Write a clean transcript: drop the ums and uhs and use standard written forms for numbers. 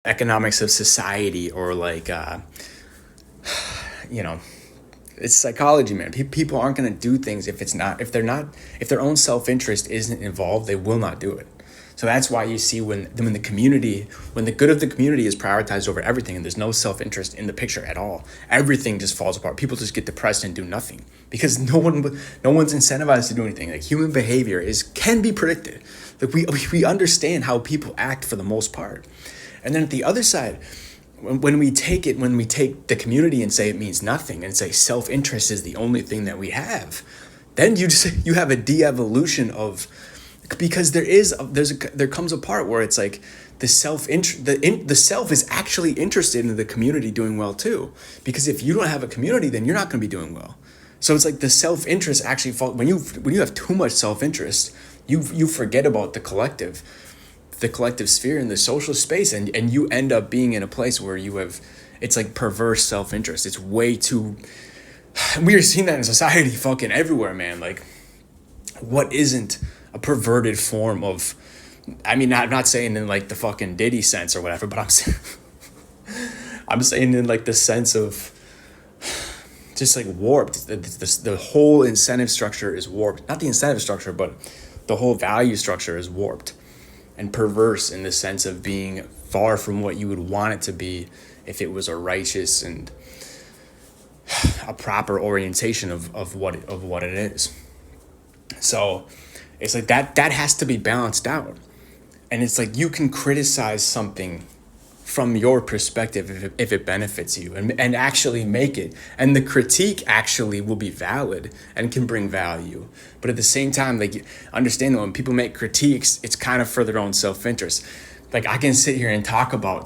economics of society, or like it's psychology, man. People aren't going to do things if their own self-interest isn't involved, they will not do it. So that's why you see when the good of the community is prioritized over everything, and there's no self-interest in the picture at all, everything just falls apart. People just get depressed and do nothing because no one's incentivized to do anything. Like, human behavior can be predicted. Like, we understand how people act for the most part. And then at the other side, when we take the community and say it means nothing, and say self-interest is the only thing that we have, then you have a de-evolution of, because there comes a part where it's like the self is actually interested in the community doing well too. Because if you don't have a community, then you're not going to be doing well. So it's like the self-interest actually when you have too much self-interest, you forget about the collective sphere and the social space, and you end up being in a place where it's like perverse self-interest. It's way too, we are seeing that in society fucking everywhere, man. Like, what isn't a perverted form of, I'm not saying in like the fucking Diddy sense or whatever, but I'm saying in like the sense of just like warped. The whole incentive structure is warped. Not the incentive structure, but the whole value structure is warped and perverse in the sense of being far from what you would want it to be if it was a righteous and a proper orientation of what it is. So it's like that has to be balanced out. And it's like, you can criticize something from your perspective if it benefits you, and actually make it, and the critique actually will be valid and can bring value. But at the same time, like, understand that when people make critiques, it's kind of for their own self-interest. Like, I can sit here and talk about